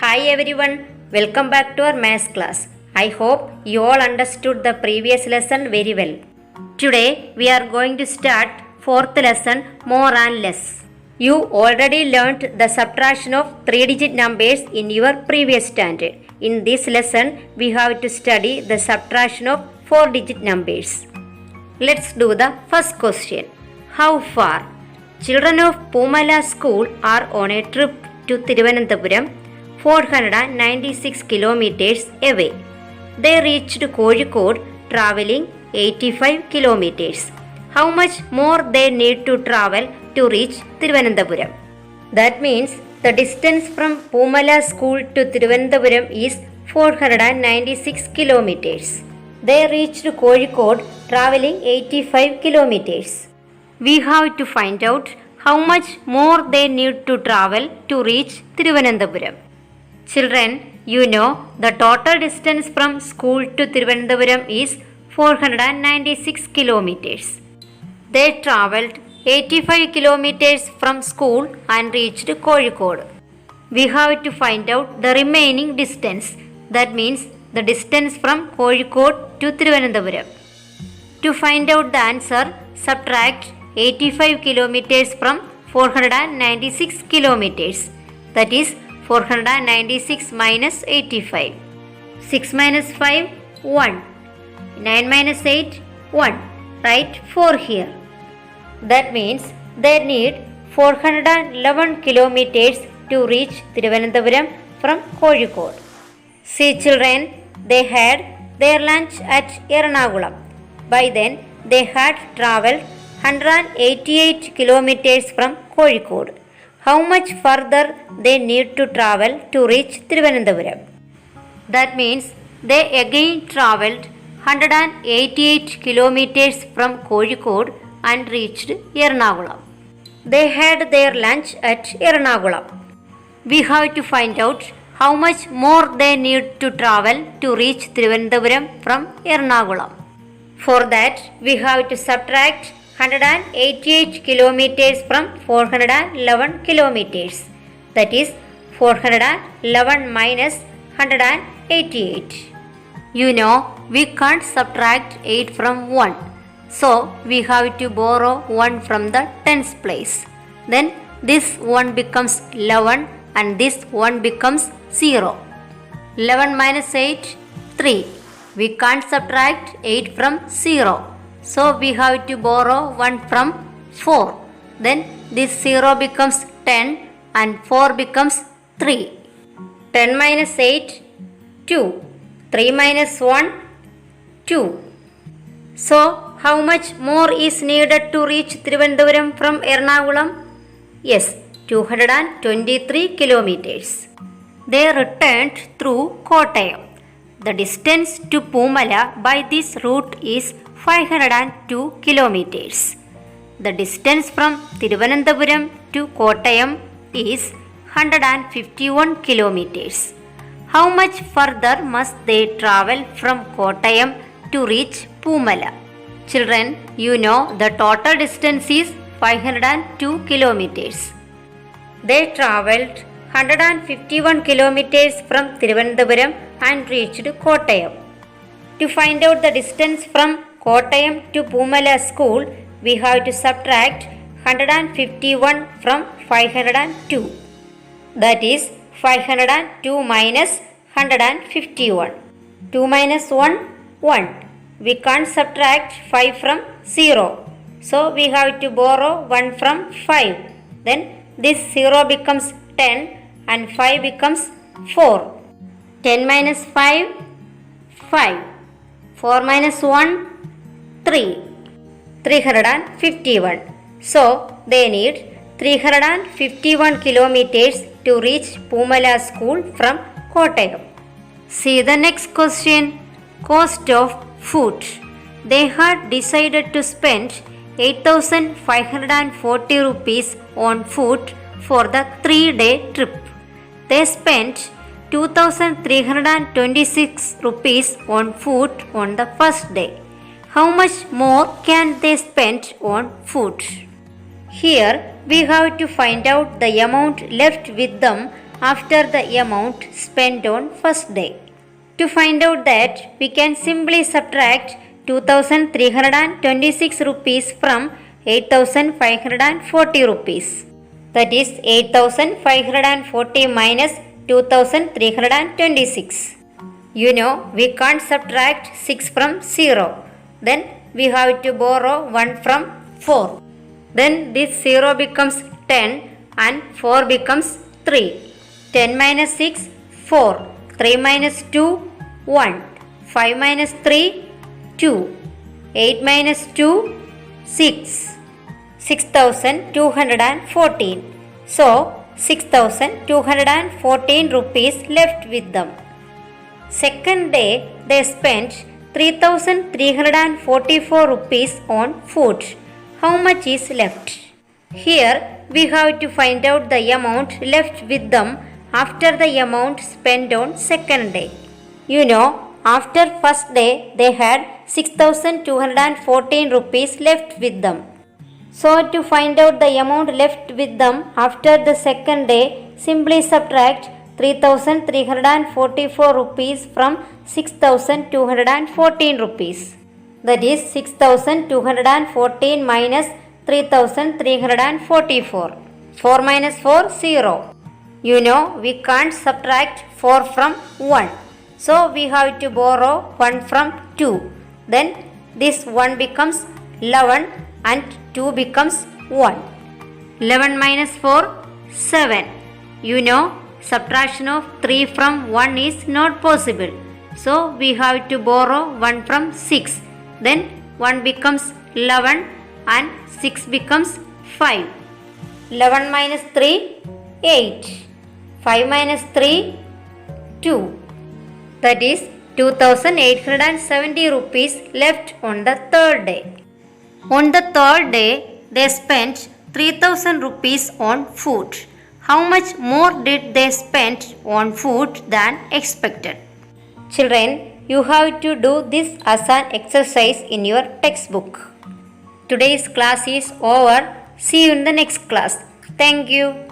Hi everyone, welcome back to our maths class. I hope you all understood the previous lesson very well. Today we are going to start fourth lesson, more and less. You already learnt the subtraction of 3-digit numbers in your previous standard. In this lesson we have to study the subtraction of 4-digit numbers. Let's do the first question. How far? Children of Pumala school are on a trip to Thiruvananthapuram, 496 kilometers away. They reached Kozhikode traveling 85 kilometers. How much more they need to travel to reach Thiruvananthapuram? That means the distance from Pumala school to Thiruvananthapuram is 496 kilometers. They reached Kozhikode traveling 85 kilometers. We have to find out how much more they need to travel to reach Thiruvananthapuram. Children, you know the total distance from school to Thiruvananthapuram is 496 kilometers. They travelled 85 kilometers from school and reached Kozhikode. We have to find out the remaining distance. That means the distance from Kozhikode to Thiruvananthapuram. To find out the answer, subtract 85 kilometers from 496 kilometers. That is 496 minus 85. 6 minus 5, 1. 9 minus 8, 1. Write 4 here. That means they need 411 kilometers to reach Thiruvananthapuram from Kozhikode. See children, they had their lunch at Ernakulam. By then, they had travelled 188 kilometers from Kozhikode. How much further they need to travel to reach Thiruvananthapuram? That means they again travelled 188 kilometers from Kozhikode and reached Ernakulam. They had their lunch at Ernakulam. We have to find out how much more they need to travel to reach Thiruvananthapuram from Ernakulam. For that, we have to subtract 188 kilometers from 411 kilometers. That is 411 minus 188. You know, we can't subtract 8 from 1. So, we have to borrow 1 from the tens place. Then, this 1 becomes 11 and this 1 becomes 0. 11 minus 8, 3. We can't subtract 8 from 0. So we have to borrow 1 from 4. Then this 0 becomes 10 and 4 becomes 3. 10 minus 8, 2. 3 minus 1, 2. So how much more is needed to reach Thiruvananthapuram from Ernakulam? Yes, 223 kilometers. They returned through Kottayam. The distance to Pumala by this route is 502 kilometers. The distance from Thiruvananthapuram to Kottayam is 151 kilometers. How much further must they travel from Kottayam to reach Pumala? Children, you know the total distance is 502 kilometers. They travelled 151 kilometers from Thiruvananthapuram and reached Kottayam. To find out the distance from Kottayam to Pumala school, we have to subtract 151 from 502. That is 502 minus 151. 2 minus 1, 1. We can't subtract 5 from 0. So we have to borrow 1 from 5. Then this 0 becomes 10 and 5 becomes 4. 10 minus 5, 5. 4 minus 1, 3. 351. So they need 351 kilometers to reach Pumala school from Kottayam. See the next question. Cost of food. They had decided to spend 8,540 rupees on food for the 3-day trip. They spent 2,326 rupees on food on the first day. How much more can they spend on food? Here we have to find out the amount left with them after the amount spent on first day. To find out that, we can simply subtract 2326 rupees from 8540 rupees. That is 8540 minus 2326. You know, we can't subtract 6 from 0. Then we have to borrow 1 from 4. Then this 0 becomes 10 and 4 becomes 3. 10 minus 6, 4. 3 minus 2, 1. 5 minus 3, 2. 8 minus 2, 6. 6214. So 6214 rupees left with them. Second day they spent 3344 rupees on food. How much is left? Here we have to find out the amount left with them after the amount spent on second day. You know, after first day they had 6214 rupees left with them. So to find out the amount left with them after the second day, simply subtract 3344 rupees from 6214 rupees. That is 6214 minus 3344. 4 minus 4, 0. You know, we can't subtract 4 from 1. So we have to borrow 1 from 2. Then this 1 becomes 11 and 2 becomes 1. 11 minus 4, 7. You know, subtraction of 3 from 1 is not possible. So we have to borrow 1 from 6. Then 1 becomes 11 and 6 becomes 5. 11 minus 3, 8. 5 minus 3, 2. That is 2870 rupees left on the third day. On the third day, they spent 3000 rupees on food. How much more did they spend on food than expected? Children, you have to do this as an exercise in your textbook. Today's class is over. See you in the next class. Thank you.